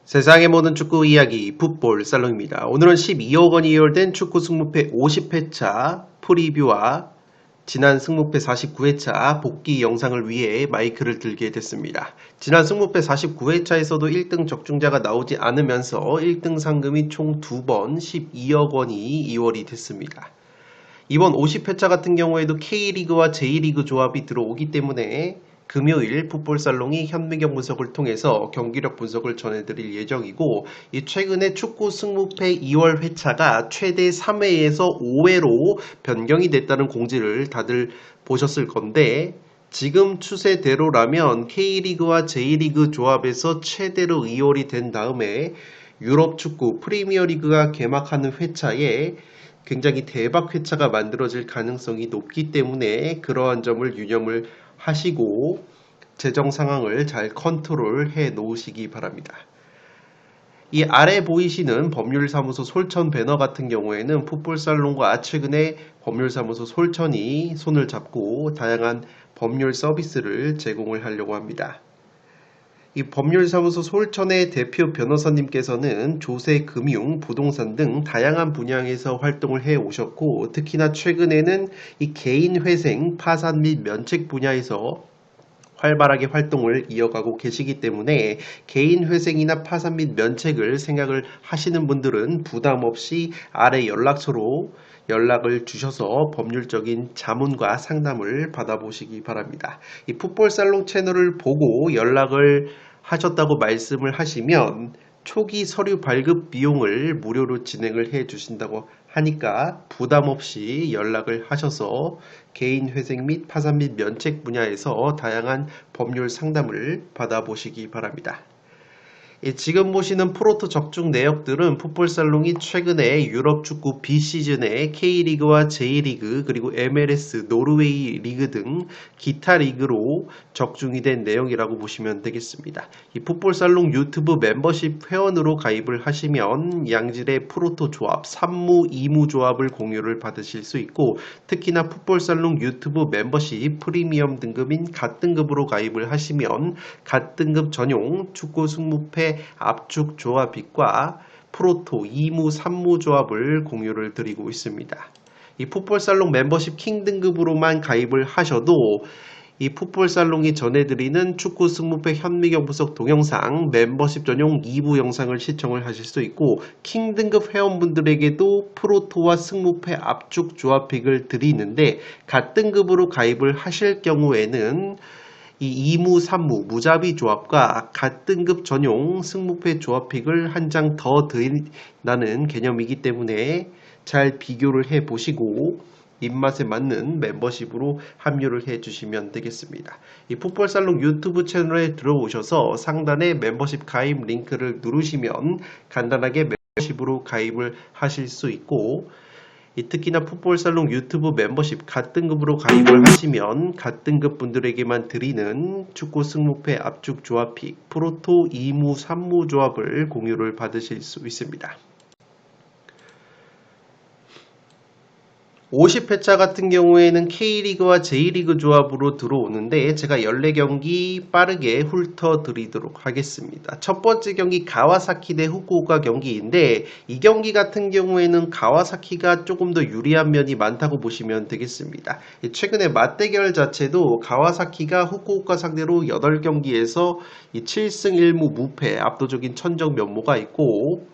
세상의 모든 축구 이야기 풋볼 살롱입니다. 오늘은 12억 원이 이월된 축구 승무패 50회차 프리뷰와 지난 승무패 49회차 복귀 영상을 위해 마이크를 들게 됐습니다. 지난 승무패 49회차에서도 1등 적중자가 나오지 않으면서 1등 상금이 총 2번 12억 원이 이월이 됐습니다. 이번 50회차 같은 경우에도 K리그와 J리그 조합이 들어오기 때문에 금요일 풋볼살롱이 현미경 분석을 통해서 경기력 분석을 전해드릴 예정이고, 이 최근에 축구 승무패 2월 회차가 최대 3회에서 5회로 변경이 됐다는 공지를 다들 보셨을 건데, 지금 추세대로라면 K리그와 J리그 조합에서 최대로 2월이 된 다음에 유럽 축구 프리미어리그가 개막하는 회차에 굉장히 대박 회차가 만들어질 가능성이 높기 때문에 그러한 점을 유념을 하시고 재정 상황을 잘 컨트롤해 놓으시기 바랍니다. 이 아래 보이시는 법률사무소 솔천 배너 같은 경우에는 풋볼살롱과 최근에 법률사무소 솔천이 손을 잡고 다양한 법률 서비스를 제공을 하려고 합니다. 이 법률사무소 솔천의 대표 변호사님께서는 조세, 금융, 부동산 등 다양한 분야에서 활동을 해 오셨고, 특히나 최근에는 이 개인회생, 파산 및 면책 분야에서 활발하게 활동을 이어가고 계시기 때문에 개인회생이나 파산 및 면책을 생각을 하시는 분들은 부담 없이 아래 연락처로 연락을 주셔서 법률적인 자문과 상담을 받아보시기 바랍니다. 이 풋볼살롱 채널을 보고 연락을 하셨다고 말씀을 하시면 초기 서류 발급 비용을 무료로 진행을 해 주신다고 하니까 부담 없이 연락을 하셔서 개인 회생 및 파산 및 면책 분야에서 다양한 법률 상담을 받아보시기 바랍니다. 지금 보시는 프로토 적중 내역들은 풋볼살롱이 최근에 유럽 축구 B시즌에 K리그와 J리그 그리고 MLS, 노르웨이 리그 등 기타 리그로 적중이 된 내용이라고 보시면 되겠습니다. 이 풋볼살롱 유튜브 멤버십 회원으로 가입을 하시면 양질의 프로토 조합, 3무, 2무 조합을 공유를 받으실 수 있고, 특히나 풋볼살롱 유튜브 멤버십 프리미엄 등급인 갓등급으로 가입을 하시면 갓등급 전용 축구 승무패 압축 조합익과 프로토 2무, 3무 조합을 공유를 드리고 있습니다. 이 풋볼살롱 멤버십 킹 등급으로만 가입을 하셔도 이 풋볼살롱이 전해드리는 축구 승무패 현미경 분석 동영상 멤버십 전용 2부 영상을 시청을 하실 수 있고, 킹 등급 회원분들에게도 프로토와 승무패 압축 조합픽을 드리는데, 갓등급으로 가입을 하실 경우에는 이 2무, 3무 무자비 조합과 갓등급 전용 승무패 조합픽을 한 장 더 드린다는 개념이기 때문에 잘 비교를 해 보시고 입맛에 맞는 멤버십으로 합류를 해 주시면 되겠습니다. 이 풋볼살롱 유튜브 채널에 들어오셔서 상단에 멤버십 가입 링크를 누르시면 간단하게 멤버십으로 가입을 하실 수 있고, 특히나 풋볼살롱 유튜브 멤버십 갓등급으로 가입을 하시면 갓등급 분들에게만 드리는 축구 승무패 압축 조합픽 프로토 2무 3무 조합을 공유를 받으실 수 있습니다. 50회차 같은 경우에는 K리그와 J리그 조합으로 들어오는데, 제가 14경기 빠르게 훑어드리도록 하겠습니다. 첫 번째 경기 가와사키 대 후쿠오카 경기인데, 이 경기 같은 경우에는 가와사키가 조금 더 유리한 면이 많다고 보시면 되겠습니다. 최근에 맞대결 자체도 가와사키가 후쿠오카 상대로 8경기에서 7승 1무 무패 압도적인 천적 면모가 있고,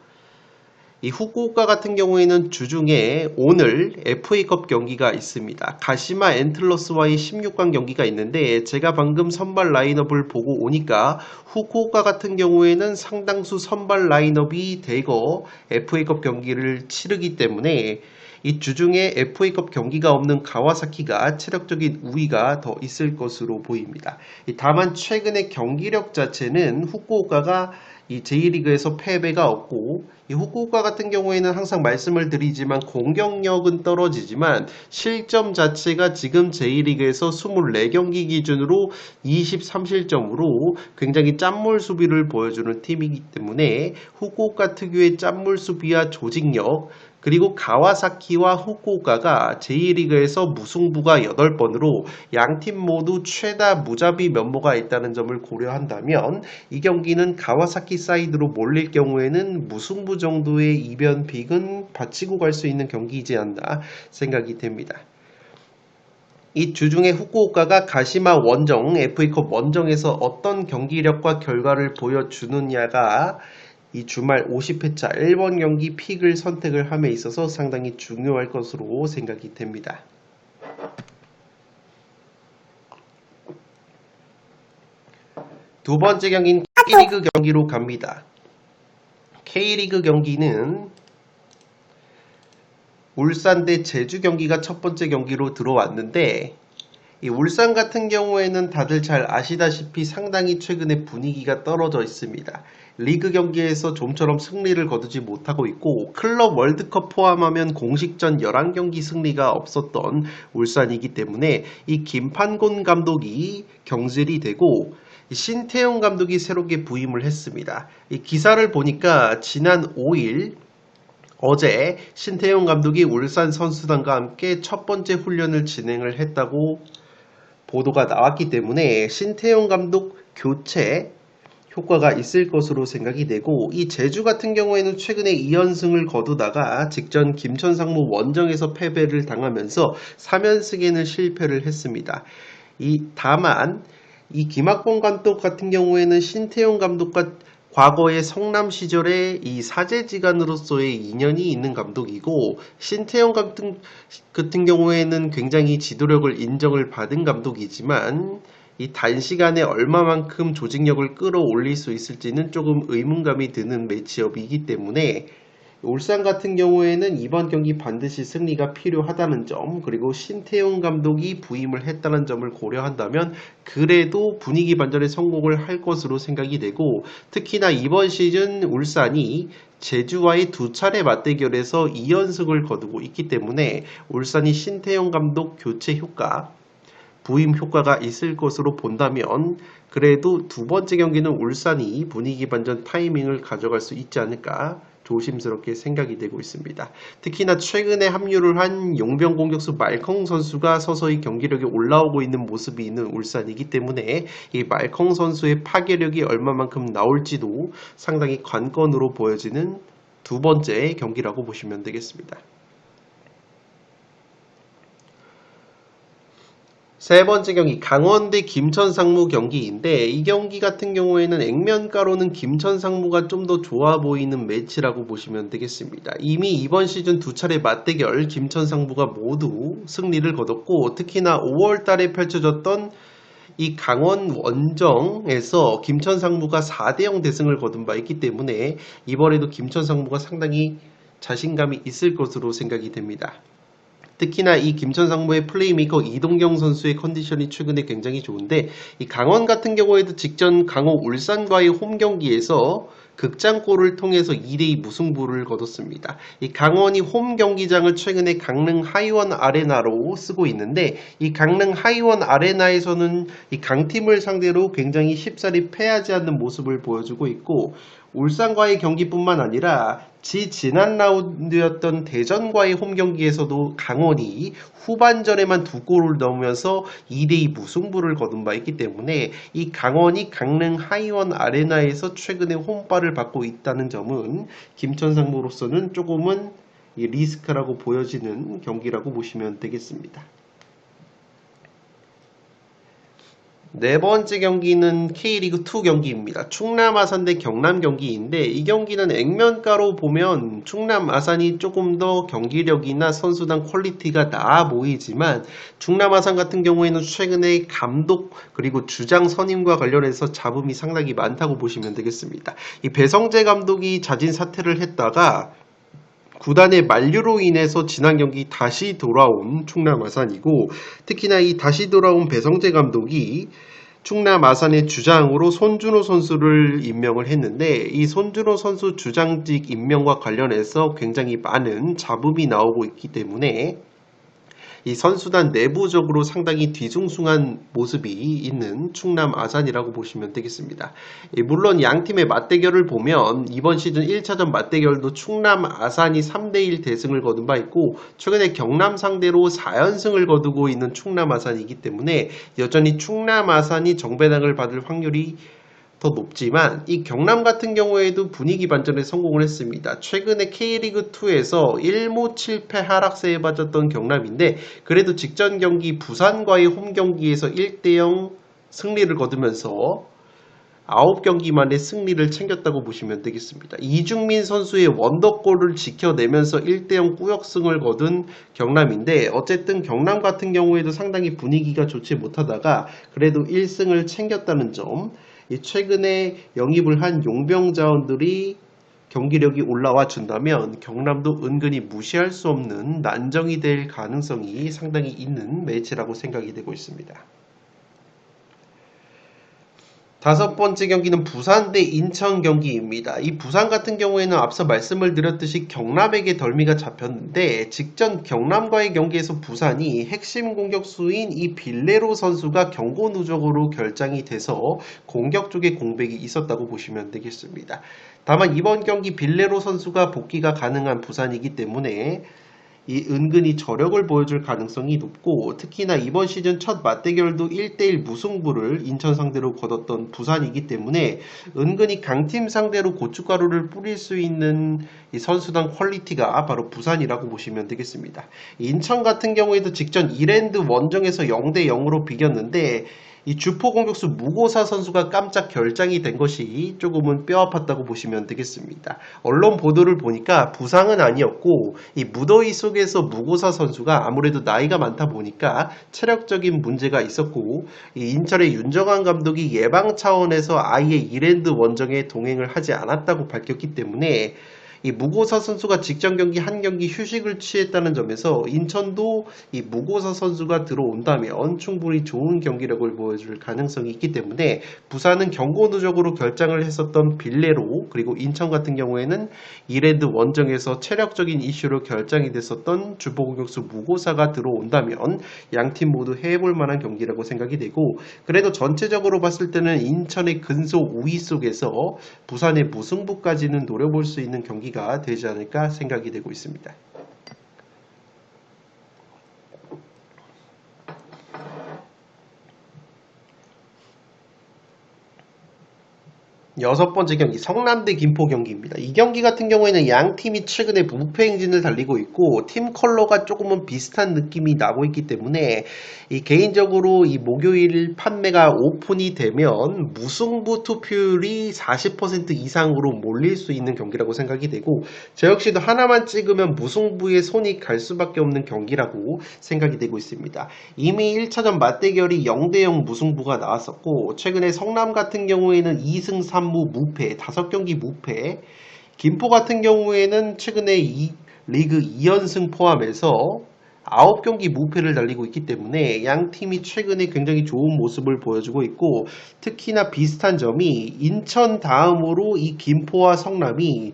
이 후쿠오카 같은 경우에는 주중에 오늘 FA컵 경기가 있습니다. 가시마 엔틀러스와의 16강 경기가 있는데, 제가 방금 선발 라인업을 보고 오니까 후쿠오카 같은 경우에는 상당수 선발 라인업이 대거 FA컵 경기를 치르기 때문에 이 주중에 FA컵 경기가 없는 가와사키가 체력적인 우위가 더 있을 것으로 보입니다. 다만 최근의 경기력 자체는 후쿠오카가 이 J리그에서 패배가 없고 이 후쿠오카 같은 경우에는 항상 말씀을 드리지만 공격력은 떨어지지만 실점 자체가 지금 J리그에서 24경기 기준으로 23실점으로 굉장히 짠물 수비를 보여주는 팀이기 때문에 후쿠오카 특유의 짠물 수비와 조직력 그리고 가와사키와 후쿠오카가 J리그에서 무승부가 8번으로 양팀 모두 최다 무자비 면모가 있다는 점을 고려한다면 이 경기는 가와사키 사이드로 몰릴 경우에는 무승부 정도의 이변 픽은 받치고 갈 수 있는 경기이지 않나 생각이 됩니다. 이 주중에 후쿠오카가 가시마 원정, FA컵 원정에서 어떤 경기력과 결과를 보여주느냐가 이 주말 50회차 1번 경기 픽을 선택을 함에 있어서 상당히 중요할 것으로 생각이 됩니다. 두 번째 경기는 K리그 경기로 갑니다. K리그 경기는 울산 대 제주 경기가 첫 번째 경기로 들어왔는데 이 울산 같은 경우에는 다들 잘 아시다시피 상당히 최근에 분위기가 떨어져 있습니다. 리그 경기에서 좀처럼 승리를 거두지 못하고 있고 클럽 월드컵 포함하면 공식전 11경기 승리가 없었던 울산이기 때문에 이 김판곤 감독이 경질이 되고 신태용 감독이 새롭게 부임을 했습니다. 이 기사를 보니까 지난 5일 어제 신태용 감독이 울산 선수단과 함께 첫 번째 훈련을 진행을 했다고 보도가 나왔기 때문에 신태용 감독 교체 효과가 있을 것으로 생각이 되고 이 제주 같은 경우에는 최근에 2연승을 거두다가 직전 김천상무 원정에서 패배를 당하면서 3연승에는 실패를 했습니다. 다만 이 김학봉 감독 같은 경우에는 신태용 감독과 과거의 성남 시절에 이 사제지간으로서의 인연이 있는 감독이고 신태용 감독 같은 경우에는 굉장히 지도력을 인정을 받은 감독이지만 이 단시간에 얼마만큼 조직력을 끌어올릴 수 있을지는 조금 의문감이 드는 매치업이기 때문에 울산 같은 경우에는 이번 경기 반드시 승리가 필요하다는 점 그리고 신태용 감독이 부임을 했다는 점을 고려한다면 그래도 분위기 반전에 성공을 할 것으로 생각이 되고 특히나 이번 시즌 울산이 제주와의 두 차례 맞대결에서 2연승을 거두고 있기 때문에 울산이 신태용 감독 교체 효과 부임 효과가 있을 것으로 본다면 그래도 두 번째 경기는 울산이 분위기 반전 타이밍을 가져갈 수 있지 않을까 조심스럽게 생각이 되고 있습니다. 특히나 최근에 합류를 한 용병 공격수 말컹 선수가 서서히 경기력이 올라오고 있는 모습이 있는 울산이기 때문에 이 말컹 선수의 파괴력이 얼마만큼 나올지도 상당히 관건으로 보여지는 두 번째 경기라고 보시면 되겠습니다. 세 번째 경기 강원 대 김천상무 경기인데 이 경기 같은 경우에는 액면가로는 김천상무가 좀 더 좋아 보이는 매치라고 보시면 되겠습니다. 이미 이번 시즌 두 차례 맞대결 김천상무가 모두 승리를 거뒀고 특히나 5월 달에 펼쳐졌던 이 강원 원정에서 김천상무가 4대0 대승을 거둔 바 있기 때문에 이번에도 김천상무가 상당히 자신감이 있을 것으로 생각이 됩니다. 특히나 이 김천상무의 플레이메이커 이동경 선수의 컨디션이 최근에 굉장히 좋은데 이 강원 같은 경우에도 직전 강호 울산과의 홈 경기에서 극장골을 통해서 2대2 무승부를 거뒀습니다. 이 강원이 홈 경기장을 최근에 강릉 하이원 아레나로 쓰고 있는데 이 강릉 하이원 아레나에서는 이 강팀을 상대로 굉장히 쉽사리 패하지 않는 모습을 보여주고 있고 울산과의 경기뿐만 아니라 지난 라운드였던 대전과의 홈 경기에서도 강원이 후반전에만 두 골을 넣으면서 2대2 무승부를 거둔 바 있기 때문에 이 강원이 강릉 하이원 아레나에서 최근에 홈발을 받고 있다는 점은 김천상무로서는 조금은 리스크라고 보여지는 경기라고 보시면 되겠습니다. 네 번째 경기는 K리그2 경기입니다. 충남 아산 대 경남 경기인데 이 경기는 액면가로 보면 충남 아산이 조금 더 경기력이나 선수단 퀄리티가 나아 보이지만 충남 아산 같은 경우에는 최근에 감독 그리고 주장 선임과 관련해서 잡음이 상당히 많다고 보시면 되겠습니다. 이 배성재 감독이 자진 사퇴를 했다가 구단의 만류로 인해서 지난 경기 다시 돌아온 충남 아산이고 특히나 이 다시 돌아온 배성재 감독이 충남 아산의 주장으로 손준호 선수를 임명을 했는데 이 손준호 선수 주장직 임명과 관련해서 굉장히 많은 잡음이 나오고 있기 때문에 이 선수단 내부적으로 상당히 뒤숭숭한 모습이 있는 충남 아산이라고 보시면 되겠습니다. 물론 양 팀의 맞대결을 보면 이번 시즌 1차전 맞대결도 충남 아산이 3대1 대승을 거둔 바 있고 최근에 경남 상대로 4연승을 거두고 있는 충남 아산이기 때문에 여전히 충남 아산이 정배당을 받을 확률이 더 높지만 이 경남 같은 경우에도 분위기 반전에 성공을 했습니다. 최근에 K리그2에서 1무 7패 하락세에 빠졌던 경남인데 그래도 직전 경기 부산과의 홈 경기에서 1대0 승리를 거두면서 9경기 만에 승리를 챙겼다고 보시면 되겠습니다. 이중민 선수의 원더골을 지켜내면서 1대0 꾸역승을 거둔 경남인데 어쨌든 경남 같은 경우에도 상당히 분위기가 좋지 못하다가 그래도 1승을 챙겼다는 점, 최근에 영입을 한 용병자원들이 경기력이 올라와 준다면 경남도 은근히 무시할 수 없는 난정이 될 가능성이 상당히 있는 매치라고 생각이 되고 있습니다. 다섯 번째 경기는 부산 대 인천 경기입니다. 이 부산 같은 경우에는 앞서 말씀을 드렸듯이 경남에게 덜미가 잡혔는데 직전 경남과의 경기에서 부산이 핵심 공격수인 이 빌레로 선수가 경고 누적으로 결장이 돼서 공격 쪽에 공백이 있었다고 보시면 되겠습니다. 다만 이번 경기 빌레로 선수가 복귀가 가능한 부산이기 때문에 이 은근히 저력을 보여줄 가능성이 높고 특히나 이번 시즌 첫 맞대결도 1대1 무승부를 인천 상대로 거뒀던 부산이기 때문에 은근히 강팀 상대로 고춧가루를 뿌릴 수 있는 이 선수단 퀄리티가 바로 부산이라고 보시면 되겠습니다. 인천 같은 경우에도 직전 이랜드 원정에서 0대0으로 비겼는데 이 주포 공격수 무고사 선수가 깜짝 결장이 된 것이 조금은 뼈아팠다고 보시면 되겠습니다. 언론 보도를 보니까 부상은 아니었고 이 무더위 속에서 무고사 선수가 아무래도 나이가 많다 보니까 체력적인 문제가 있었고 이 인천의 윤정환 감독이 예방 차원에서 아예 이랜드 원정에 동행을 하지 않았다고 밝혔기 때문에 이 무고사 선수가 직전 경기 한 경기 휴식을 취했다는 점에서 인천도 이 무고사 선수가 들어온다면 충분히 좋은 경기력을 보여줄 가능성이 있기 때문에 부산은 경고 누적으로 결장을 했었던 빌레로 그리고 인천 같은 경우에는 이랜드 원정에서 체력적인 이슈로 결장이 됐었던 주포 공격수 무고사가 들어온다면 양팀 모두 해볼 만한 경기라고 생각이 되고 그래도 전체적으로 봤을 때는 인천의 근소 우위 속에서 부산의 무승부까지는 노려볼 수 있는 경기가 되지 않을까 생각이 되고 있습니다. 여섯 번째 경기 성남 대 김포 경기입니다. 이 경기 같은 경우에는 양 팀이 최근에 무패 행진을 달리고 있고 팀 컬러가 조금은 비슷한 느낌이 나고 있기 때문에 이 개인적으로 이 목요일 판매가 오픈이 되면 무승부 투표율이 40% 이상으로 몰릴 수 있는 경기라고 생각이 되고 저 역시도 하나만 찍으면 무승부에 손이 갈 수밖에 없는 경기라고 생각이 되고 있습니다. 이미 1차전 맞대결이 0대0 무승부가 나왔었고 최근에 성남 같은 경우에는 2승 3무 무패 5경기 무패 김포 같은 경우에는 최근에 리그 2연승 포함해서 9경기 무패를 달리고 있기 때문에 양 팀이 최근에 굉장히 좋은 모습을 보여주고 있고 특히나 비슷한 점이 인천 다음으로 이 김포와 성남이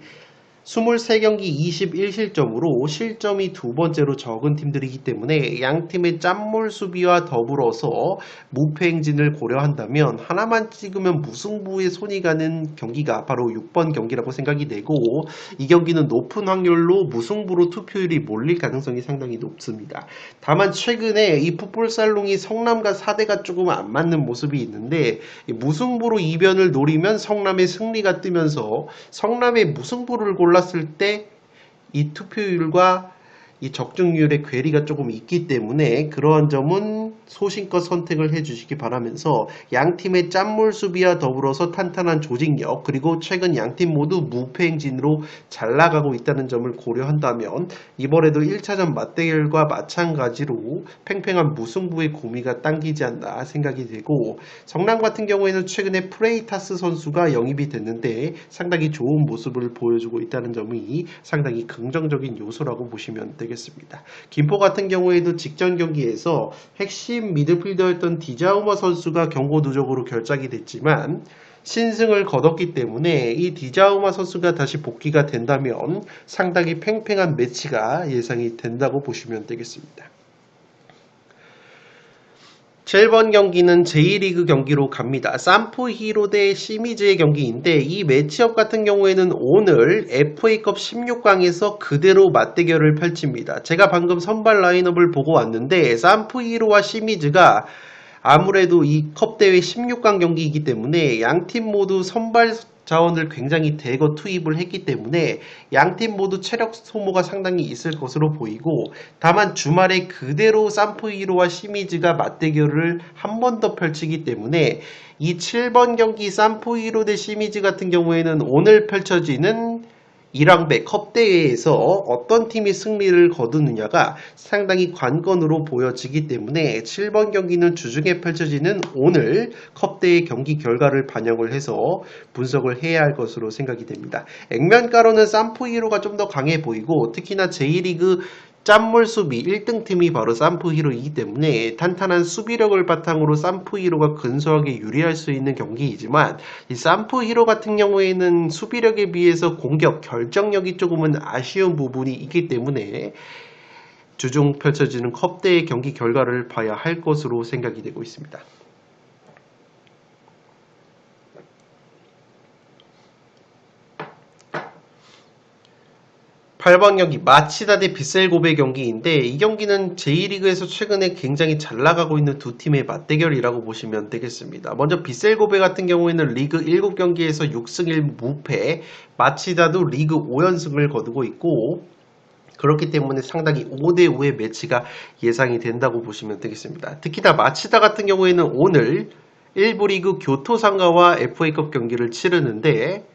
23경기 21실점으로 실점이 두 번째로 적은 팀들이기 때문에 양 팀의 짠물 수비와 더불어서 무패 행진을 고려한다면 하나만 찍으면 무승부에 손이 가는 경기가 바로 6번 경기라고 생각이 되고 이 경기는 높은 확률로 무승부로 투표율이 몰릴 가능성이 상당히 높습니다. 다만 최근에 이 풋볼살롱이 성남과 4대가 조금 안 맞는 모습이 있는데 무승부로 이변을 노리면 성남의 승리가 뜨면서 성남의 무승부를 골랐을 때 이 투표율과 이 적중률의 괴리가 조금 있기 때문에 그러한 점은 소신껏 선택을 해주시기 바라면서 양팀의 짠물 수비와 더불어서 탄탄한 조직력 그리고 최근 양팀 모두 무패 행진으로 잘 나가고 있다는 점을 고려한다면 이번에도 1차전 맞대결과 마찬가지로 팽팽한 무승부의 고미가 당기지 않나 생각이 되고 성남 같은 경우에는 최근에 프레이타스 선수가 영입이 됐는데 상당히 좋은 모습을 보여주고 있다는 점이 상당히 긍정적인 요소라고 보시면 되겠습니다. 김포 같은 경우에도 직전 경기에서 핵심 핵심 미드필더였던 디자우마 선수가 경고 누적으로 결작이 됐지만 신승을 거뒀기 때문에 이 디자우마 선수가 다시 복귀가 된다면 상당히 팽팽한 매치가 예상이 된다고 보시면 되겠습니다. 7번 경기는 J리그 경기로 갑니다. 산프히로 대 시미즈의 경기인데 이 매치업 같은 경우에는 오늘 FA컵 16강에서 그대로 맞대결을 펼칩니다. 제가 방금 선발 라인업을 보고 왔는데 산프히로와 시미즈가 아무래도 이 컵대회 16강 경기이기 때문에 양팀 모두 선발 자원을 굉장히 대거 투입을 했기 때문에 양팀 모두 체력 소모가 상당히 있을 것으로 보이고, 다만 주말에 그대로 산프히로와 시미즈가 맞대결을 한 번 더 펼치기 때문에 이 7번 경기 산프히로 대 시미즈 같은 경우에는 오늘 펼쳐지는 1왕배 컵대회에서 어떤 팀이 승리를 거두느냐가 상당히 관건으로 보여지기 때문에 7번 경기는 주중에 펼쳐지는 오늘 컵대회 경기 결과를 반영을 해서 분석을 해야 할 것으로 생각이 됩니다. 액면가로는 산프히로가 좀 더 강해 보이고, 특히나 J리그 짠물 수비 1등 팀이 바로 산프히로이기 때문에 탄탄한 수비력을 바탕으로 산프히로가 근소하게 유리할 수 있는 경기이지만, 이 산프히로 같은 경우에는 수비력에 비해서 공격 결정력이 조금은 아쉬운 부분이 있기 때문에 주중 펼쳐지는 컵대회 경기 결과를 봐야 할 것으로 생각이 되고 있습니다. 8번 경기 마치다 대 빗셀고베 경기인데 이 경기는 J리그에서 최근에 굉장히 잘 나가고 있는 두 팀의 맞대결이라고 보시면 되겠습니다. 먼저 빗셀고베 같은 경우에는 리그 7경기에서 6승 1무패, 마치다도 리그 5연승을 거두고 있고, 그렇기 때문에 상당히 5대5의 매치가 예상이 된다고 보시면 되겠습니다. 특히나 마치다 같은 경우에는 오늘 1부 리그 교토상가와 FA컵 경기를 치르는데,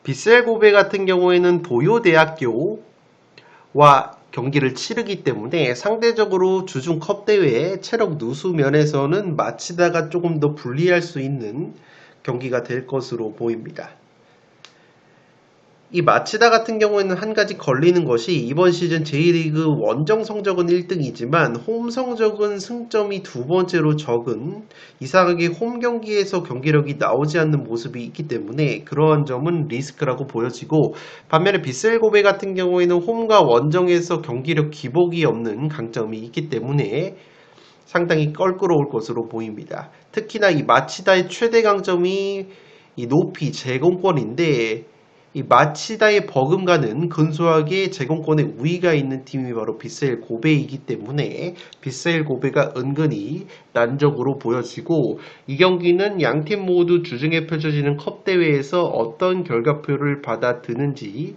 빗셀고베 같은 경우에는 도요대학교와 경기를 치르기 때문에 상대적으로 주중 컵대회 체력 누수 면에서는 마치다가 조금 더 불리할 수 있는 경기가 될 것으로 보입니다. 이 마치다 같은 경우에는 한 가지 걸리는 것이 이번 시즌 J리그 원정 성적은 1등이지만 홈 성적은 승점이 두 번째로 적은, 이상하게 홈 경기에서 경기력이 나오지 않는 모습이 있기 때문에 그러한 점은 리스크라고 보여지고, 반면에 빗셀고베 같은 경우에는 홈과 원정에서 경기력 기복이 없는 강점이 있기 때문에 상당히 껄끄러울 것으로 보입니다. 특히나 이 마치다의 최대 강점이 이 높이 제공권인데, 이 마치다의 버금가는 근소하게 제공권에 우위가 있는 팀이 바로 빗셀고베이기 때문에 빗셀고베가 은근히 난적으로 보여지고, 이 경기는 양팀 모두 주중에 펼쳐지는 컵대회에서 어떤 결과표를 받아드는지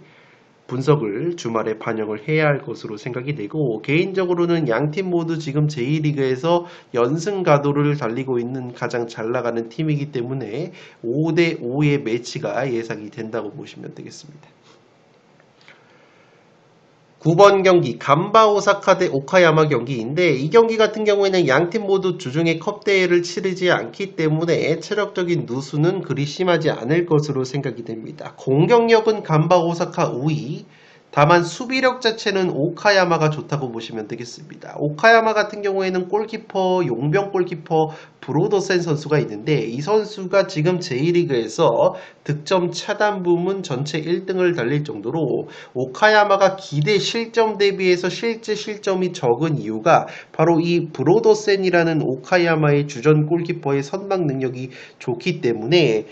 분석을 주말에 반영을 해야 할 것으로 생각이 되고, 개인적으로는 양팀 모두 지금 J리그에서 연승 가도를 달리고 있는 가장 잘 나가는 팀이기 때문에 5대5의 매치가 예상이 된다고 보시면 되겠습니다. 9번 경기 간바 오사카 대 오카야마 경기인데 이 경기 같은 경우에는 양팀 모두 주중에 컵대회를 치르지 않기 때문에 체력적인 누수는 그리 심하지 않을 것으로 생각이 됩니다. 공격력은 간바 오사카 우위, 다만 수비력 자체는 오카야마가 좋다고 보시면 되겠습니다. 오카야마 같은 경우에는 골키퍼, 용병 골키퍼 브로더센 선수가 있는데 이 선수가 지금 J리그에서 득점 차단 부문 전체 1등을 달릴 정도로 오카야마가 기대 실점 대비해서 실제 실점이 적은 이유가 바로 이 브로더센이라는 오카야마의 주전 골키퍼의 선방 능력이 좋기 때문에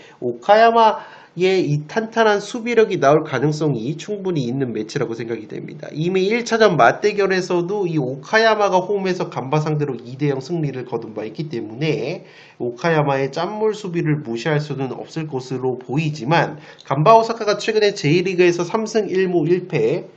이 탄탄한 수비력이 나올 가능성이 충분히 있는 매치라고 생각이 됩니다. 이미 1차전 맞대결에서도 이 오카야마가 홈에서 간바 상대로 2대0 승리를 거둔 바 있기 때문에 오카야마의 짠물 수비를 무시할 수는 없을 것으로 보이지만, 간바 오사카가 최근에 J리그에서 3승 1무 1패,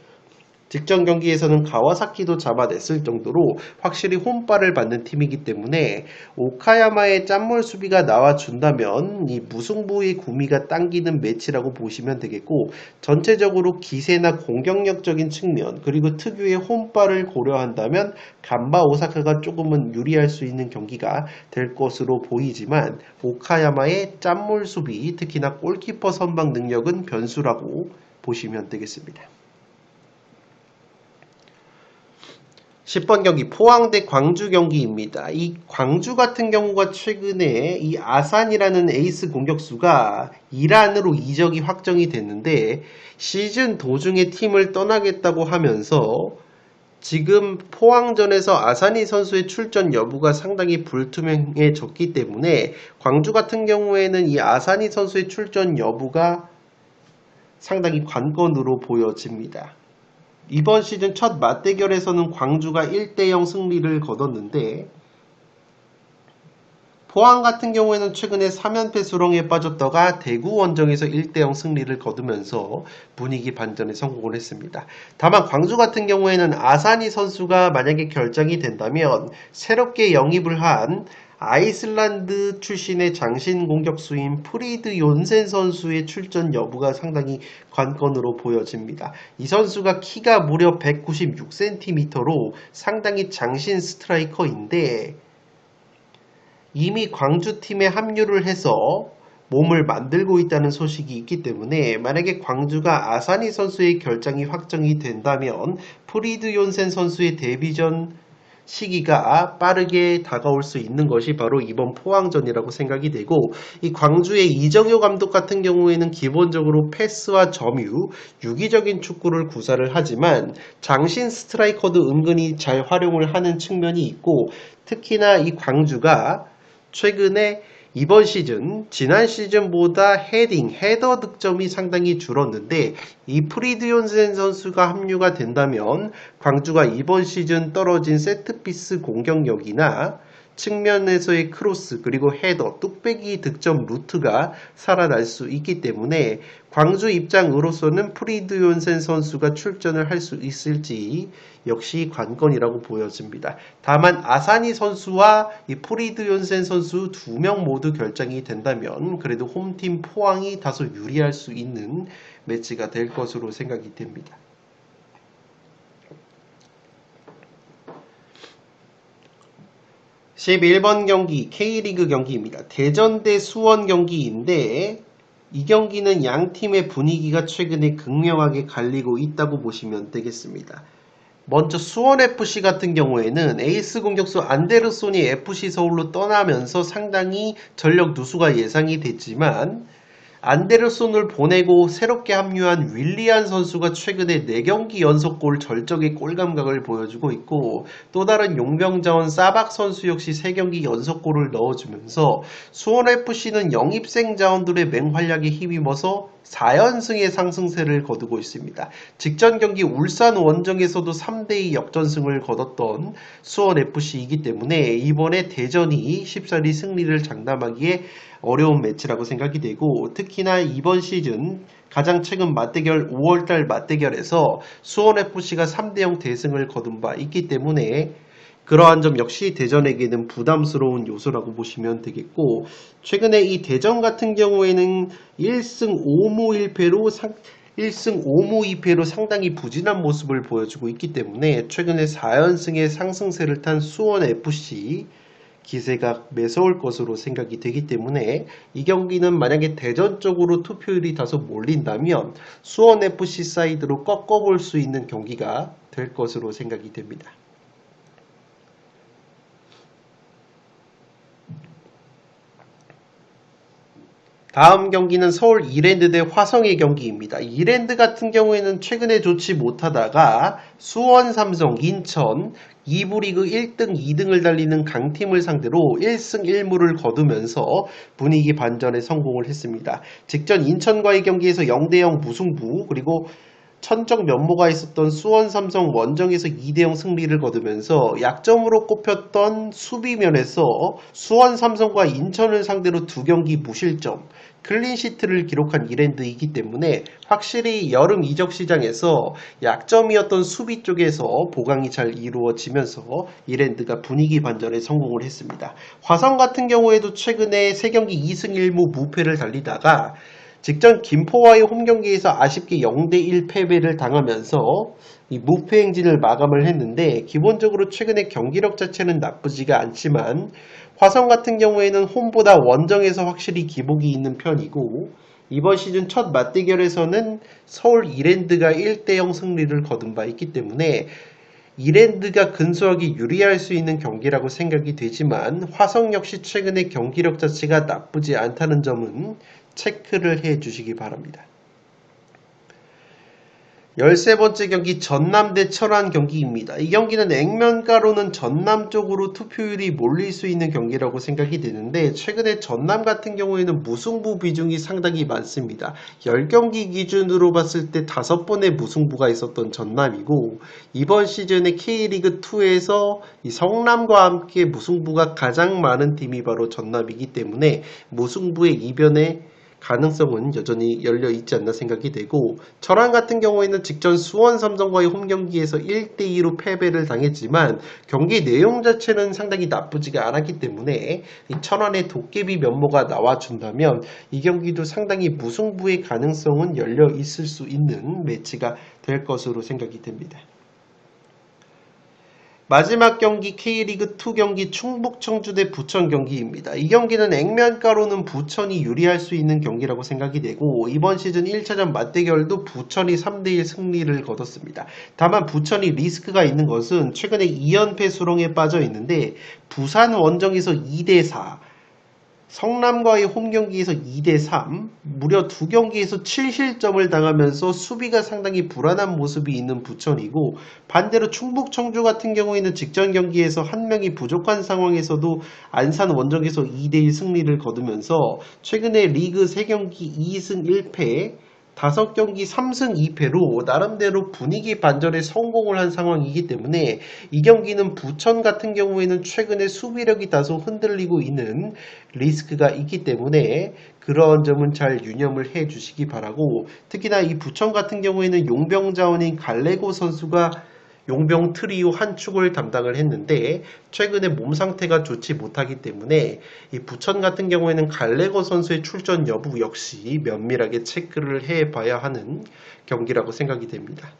직전 경기에서는 가와사키도 잡아냈을 정도로 확실히 홈발을 받는 팀이기 때문에 오카야마의 짠물 수비가 나와준다면 이 무승부의 구미가 당기는 매치라고 보시면 되겠고, 전체적으로 기세나 공격력적인 측면 그리고 특유의 홈발을 고려한다면 간바 오사카가 조금은 유리할 수 있는 경기가 될 것으로 보이지만, 오카야마의 짠물 수비 특히나 골키퍼 선방 능력은 변수라고 보시면 되겠습니다. 10번 경기 포항 대 광주 경기입니다. 이 광주 같은 경우가 최근에 이 아산이라는 에이스 공격수가 이란으로 이적이 확정이 됐는데 시즌 도중에 팀을 떠나겠다고 하면서 지금 포항전에서 아사니 선수의 출전 여부가 상당히 불투명해졌기 때문에 광주 같은 경우에는 이 아사니 선수의 출전 여부가 상당히 관건으로 보여집니다. 이번 시즌 첫 맞대결에서는 광주가 1대0 승리를 거뒀는데 포항 같은 경우에는 최근에 3연패 수렁에 빠졌다가 대구 원정에서 1대0 승리를 거두면서 분위기 반전에 성공을 했습니다. 다만 광주 같은 경우에는 아사니 선수가 만약에 결정이 된다면 새롭게 영입을 한 아이슬란드 출신의 장신 공격수인 프리드 요센 선수의 출전 여부가 상당히 관건으로 보여집니다. 이 선수가 키가 무려 196cm로 상당히 장신 스트라이커인데 이미 광주팀에 합류를 해서 몸을 만들고 있다는 소식이 있기 때문에 만약에 광주가 아사니 선수의 결정이 확정이 된다면 프리드 요센 선수의 데뷔전 시기가 빠르게 다가올 수 있는 것이 바로 이번 포항전이라고 생각이 되고 이 광주의 이정효 감독 같은 경우에는 기본적으로 패스와 점유, 유기적인 축구를 구사를 하지만 장신 스트라이커도 은근히 잘 활용을 하는 측면이 있고 특히나 이 광주가 최근에 이번 시즌, 지난 시즌보다 헤더 득점이 상당히 줄었는데 이 프리드 요센 선수가 합류가 된다면 광주가 이번 시즌 떨어진 세트피스 공격력이나 측면에서의 크로스 그리고 헤더, 뚝배기 득점 루트가 살아날 수 있기 때문에 광주 입장으로서는 프리드 요센 선수가 출전을 할 수 있을지 역시 관건이라고 보여집니다. 다만 아사니 선수와 이 프리드 요센 선수 두 명 모두 결정이 된다면 그래도 홈팀 포항이 다소 유리할 수 있는 매치가 될 것으로 생각이 됩니다. (11번) 경기 K리그 경기입니다. 대전 대 수원 경기인데 이 경기는 양 팀의 분위기가 최근에 극명하게 갈리고 있다고 보시면 되겠습니다. 먼저 수원FC 같은 경우에는 에이스 공격수 안데르손이 FC 서울로 떠나면서 상당히 전력 누수가 예상이 됐지만 안데르손을 보내고 새롭게 합류한 윌리안 선수가 최근에 4경기 연속골 절정의 골 감각을 보여주고 있고 또 다른 용병자원 사박 선수 역시 3경기 연속골을 넣어주면서 수원FC는 영입생 자원들의 맹활약에 힘입어서 4연승의 상승세를 거두고 있습니다. 직전 경기 울산 원정에서도 3대2 역전승을 거뒀던 수원FC이기 때문에 이번에 대전이 쉽사리 승리를 장담하기에 어려운 매치라고 생각이 되고 특히나 이번 시즌 가장 최근 맞대결 5월달 맞대결에서 수원FC가 3대0 대승을 거둔 바 있기 때문에 그러한 점 역시 대전에게는 부담스러운 요소라고 보시면 되겠고 최근에 이 대전 같은 경우에는 1승 5무 2패로 상당히 부진한 모습을 보여주고 있기 때문에 최근에 4연승의 상승세를 탄 수원FC 기세가 매서울 것으로 생각이 되기 때문에 이 경기는 만약에 대전 쪽으로 투표율이 다소 몰린다면 수원FC 사이드로 꺾어볼 수 있는 경기가 될 것으로 생각이 됩니다. 다음 경기는 서울 이랜드 대 화성의 경기입니다. 이랜드 같은 경우에는 최근에 좋지 못하다가 수원, 삼성, 인천 2부 리그 1등, 2등을 달리는 강팀을 상대로 1승 1무를 거두면서 분위기 반전에 성공을 했습니다. 직전 인천과의 경기에서 0대0 무승부 그리고 천적 면모가 있었던 수원 삼성 원정에서 2대0 승리를 거두면서 약점으로 꼽혔던 수비면에서 수원 삼성과 인천을 상대로 2경기 무실점 클린시트를 기록한 이랜드이기 때문에 확실히 여름 이적 시장에서 약점이었던 수비 쪽에서 보강이 잘 이루어지면서 이랜드가 분위기 반전에 성공을 했습니다. 화성 같은 경우에도 최근에 3경기 2승 1무 무패를 달리다가 직전 김포와의 홈경기에서 아쉽게 0대1 패배를 당하면서 이 무패 행진을 마감을 했는데 기본적으로 최근에 경기력 자체는 나쁘지가 않지만 화성 같은 경우에는 홈보다 원정에서 확실히 기복이 있는 편이고 이번 시즌 첫 맞대결에서는 서울 이랜드가 1대0 승리를 거둔 바 있기 때문에 이랜드가 근소하게 유리할 수 있는 경기라고 생각이 되지만 화성 역시 최근의 경기력 자체가 나쁘지 않다는 점은 체크를 해 주시기 바랍니다. 13번째 경기 전남 대 천안 경기입니다. 이 경기는 액면가로는 전남 쪽으로 투표율이 몰릴 수 있는 경기라고 생각이 되는데 최근에 전남 같은 경우에는 무승부 비중이 상당히 많습니다. 10경기 기준으로 봤을 때 5번의 무승부가 있었던 전남이고 이번 시즌에 K리그2에서 이 성남과 함께 무승부가 가장 많은 팀이 바로 전남이기 때문에 무승부의 이변에 가능성은 여전히 열려 있지 않나 생각이 되고 천안 같은 경우에는 직전 수원 삼성과의 홈경기에서 1대2로 패배를 당했지만 경기 내용 자체는 상당히 나쁘지가 않았기 때문에 이 천안의 도깨비 면모가 나와준다면 이 경기도 상당히 무승부의 가능성은 열려 있을 수 있는 매치가 될 것으로 생각이 됩니다. 마지막 경기 K리그2 경기 충북 청주 대 부천 경기입니다. 이 경기는 액면가로는 부천이 유리할 수 있는 경기라고 생각이 되고 이번 시즌 1차전 맞대결도 부천이 3대1 승리를 거뒀습니다. 다만 부천이 리스크가 있는 것은 최근에 2연패 수렁에 빠져 있는데 부산 원정에서 2대4 성남과의 홈경기에서 2대3 무려 2경기에서 7실점을 당하면서 수비가 상당히 불안한 모습이 있는 부천이고 반대로 충북 청주 같은 경우에는 직전 경기에서 한 명이 부족한 상황에서도 안산 원정에서 2대1 승리를 거두면서 최근에 리그 3경기 2승 1패 5경기 3승 2패로 나름대로 분위기 반전에 성공을 한 상황이기 때문에 이 경기는 부천 같은 경우에는 최근에 수비력이 다소 흔들리고 있는 리스크가 있기 때문에 그런 점은 잘 유념을 해 주시기 바라고 특히나 이 부천 같은 경우에는 용병 자원인 갈레고 선수가 용병 트리오 한 축을 담당을 했는데 최근에 몸 상태가 좋지 못하기 때문에 이 부천 같은 경우에는 갈레거 선수의 출전 여부 역시 면밀하게 체크를 해봐야 하는 경기라고 생각이 됩니다.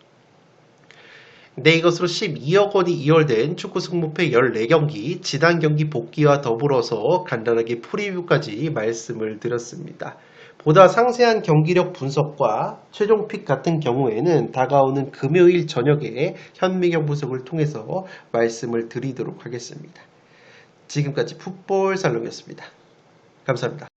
네, 이것으로 12억 원이 이월된 축구 승무패 14경기 지난 경기 복귀와 더불어서 간단하게 프리뷰까지 말씀을 드렸습니다. 보다 상세한 경기력 분석과 최종 픽 같은 경우에는 다가오는 금요일 저녁에 현미경 분석을 통해서 말씀을 드리도록 하겠습니다. 지금까지 풋볼 살롱이었습니다. 감사합니다.